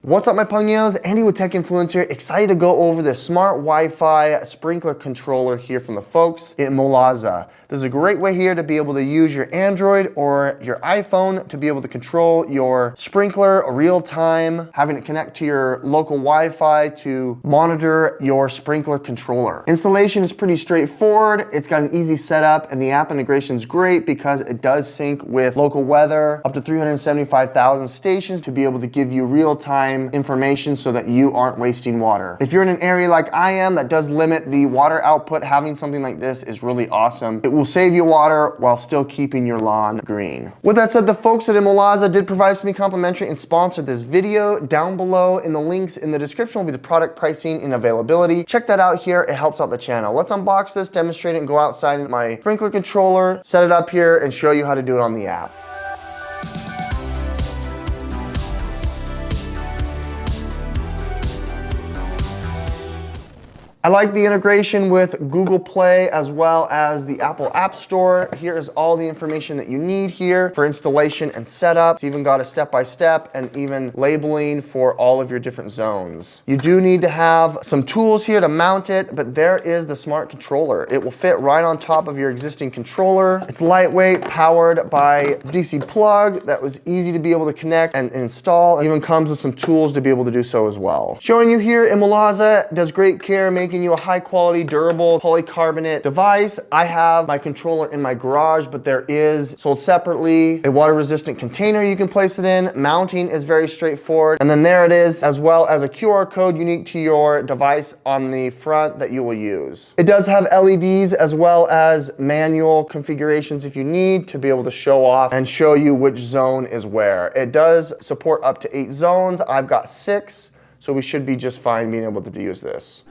What's up, my Pugnios? Andy with Tech Influence here. Excited to go over this smart Wi-Fi sprinkler controller here from the folks at ImoLaza. This is a great way here to be able to use your Android or your iPhone to be able to control your sprinkler real time, having it connect to your local Wi-Fi to monitor your sprinkler controller. Installation is pretty straightforward. It's got an easy setup, and the app integration is great because it does sync with local weather, up to 375,000 stations to be able to give you real-time information so that you aren't wasting water. If you're in an area like I am that does limit the water output, having something like this is really awesome. It will save you water while still keeping your lawn green. With that said, the folks at ImoLaza did provide to me complimentary and sponsored this video. Down below in the links in the description will be the product pricing and availability. Check that out here. It helps out the channel. Let's unbox this, demonstrate it, and go outside in my sprinkler controller, set it up here, and show you how to do it on the app. I like the integration with Google Play as well as the Apple App Store. Here is all the information that you need here for installation and setup. It's even got a step-by-step and even labeling for all of your different zones. You do need to have some tools here to mount it, but there is the smart controller. It will fit right on top of your existing controller. It's lightweight, powered by DC plug that was easy to be able to connect and install. It even comes with some tools to be able to do so as well. Showing you here, ImoLaza does great care making you a high quality, durable polycarbonate device. I have my controller in my garage, but there is sold separately a water resistant container you can place it in. Mounting is very straightforward. And then there it is, as well as a QR code unique to your device on the front that you will use. It does have LEDs as well as manual configurations if you need to be able to show off and show you which zone is where. It does support up to 8 zones. I've got 6, so we should be just fine being able to use this.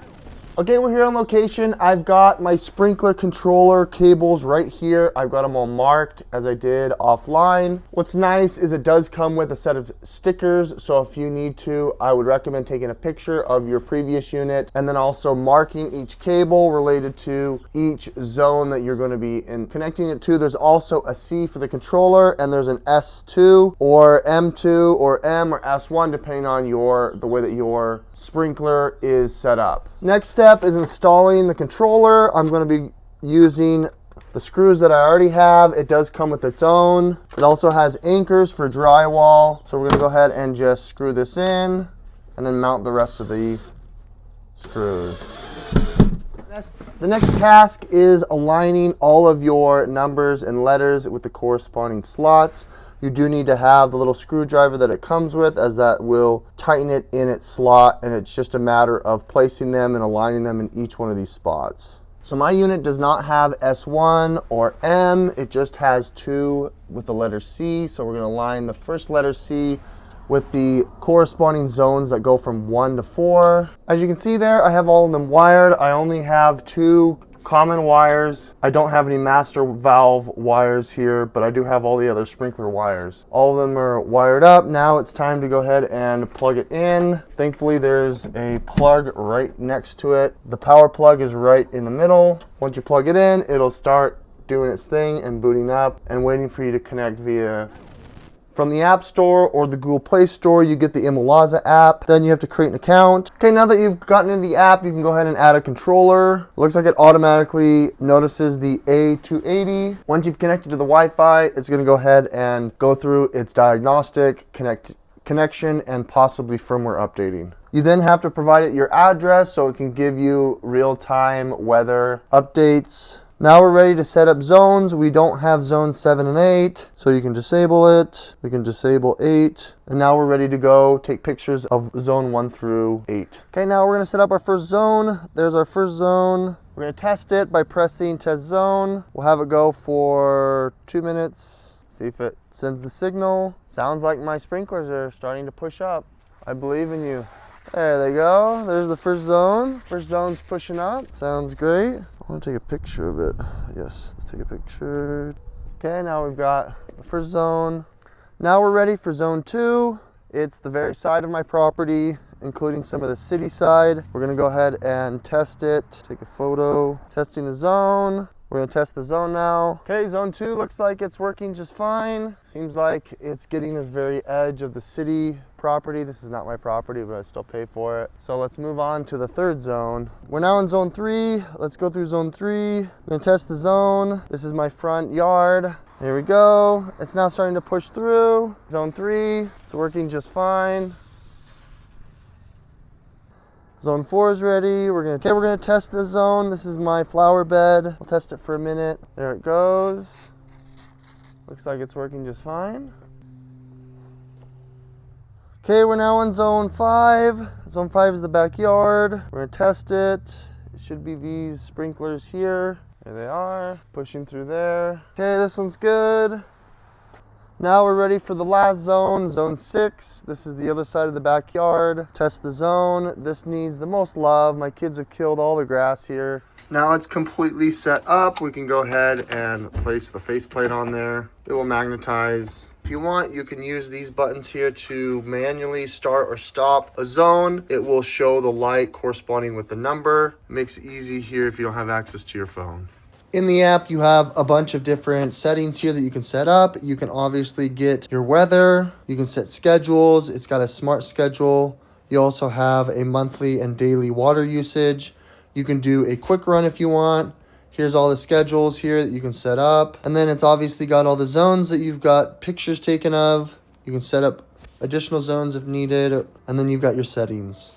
Okay, we're here on location. I've got my sprinkler controller cables right here. I've got them all marked as I did offline. What's nice is it does come with a set of stickers, so if you need to, I would recommend taking a picture of your previous unit and then also marking each cable related to each zone that you're going to be connecting it to. There's also a C for the controller, and there's an S2 or M2 or M or S1 depending on the way that your sprinkler is set up. Next step is installing the controller. I'm going to be using the screws that I already have. It does come with its own. It also has anchors for drywall. So we're going to go ahead and just screw this in and then mount the rest of the screws. The next task is aligning all of your numbers and letters with the corresponding slots. You do need to have the little screwdriver that it comes with, as that will tighten it in its slot, and it's just a matter of placing them and aligning them in each one of these spots. So my unit does not have S1 or M, it just has 2 with the letter C. So we're going to align the first letter C with the corresponding zones that go from 1 to 4. As you can see there, I have all of them wired. I only have 2 common wires. I don't have any master valve wires here, but I do have all the other sprinkler wires. All of them are wired up. Now it's time to go ahead and plug it in. Thankfully, there's a plug right next to it. The power plug is right in the middle. Once you plug it in, it'll start doing its thing and booting up and waiting for you to connect via from the App Store or the Google Play Store. You get the ImoLaza app. Then you have to create an account. Okay, now that you've gotten into the app, you can go ahead and add a controller. Looks like it automatically notices the A280. Once you've connected to the Wi-Fi, it's going to go ahead and go through its diagnostic, connection, and possibly firmware updating. You then have to provide it your address so it can give you real-time weather updates. Now we're ready to set up zones. We don't have zones 7 and 8, so you can disable it. We can disable 8. And now we're ready to go take pictures of zone 1 through 8. Okay, now we're going to set up our first zone. There's our first zone. We're going to test it by pressing test zone. We'll have it go for 2 minutes. See if it sends the signal. Sounds like my sprinklers are starting to push up. I believe in you. There they go. There's the first zone. First zone's pushing up. Sounds great. I want to take a picture of it. Yes, let's take a picture. Okay, now we've got the first zone. Now we're ready for zone 2. It's the very side of my property, including some of the city side. We're going to go ahead and test it. Take a photo. Testing the zone. We're going to test the zone now. Okay, zone 2 looks like it's working just fine. Seems like it's getting the very edge of the city property. This is not my property, but I still pay for it. So let's move on to the third zone. We're now in zone 3. Let's go through zone 3. I'm gonna test the zone. This is my front yard. Here we go. It's now starting to push through. Zone 3, it's working just fine. Zone 4 is ready. We're gonna test this zone. This is my flower bed. We'll test it for a minute. There it goes. Looks like it's working just fine. Okay, we're now in zone 5. Zone 5 is the backyard. We're gonna test it. It should be these sprinklers here. There they are, pushing through there. Okay, this one's good. Now we're ready for the last zone, zone 6. This is the other side of the backyard. Test the zone. This needs the most love. My kids have killed all the grass here. Now it's completely set up. We can go ahead and place the faceplate on there. It will magnetize. If you want, you can use these buttons here to manually start or stop a zone. It will show the light corresponding with the number. It makes it easy here if you don't have access to your phone. In the app, you have a bunch of different settings here that you can set up. You can obviously get your weather. You can set schedules. It's got a smart schedule. You also have a monthly and daily water usage. You can do a quick run if you want. Here's all the schedules here that you can set up. And then it's obviously got all the zones that you've got pictures taken of. You can set up additional zones if needed. And then you've got your settings.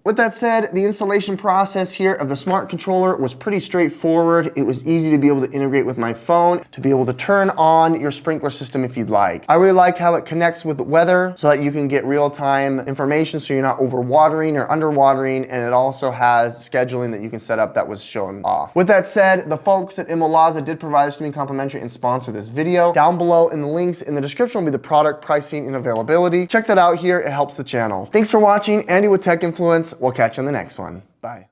With that said, the installation process here of the smart controller was pretty straightforward. It was easy to be able to integrate with my phone, to be able to turn on your sprinkler system if you'd like. I really like how it connects with the weather so that you can get real-time information so you're not overwatering or underwatering, and it also has scheduling that you can set up that was shown off. With that said, the folks at ImoLaza did provide this to me complimentary and sponsor this video. Down below in the links in the description will be the product pricing and availability. Check that out here, it helps the channel. Thanks for watching. Andy with Tech Influence. We'll catch you in the next one. Bye.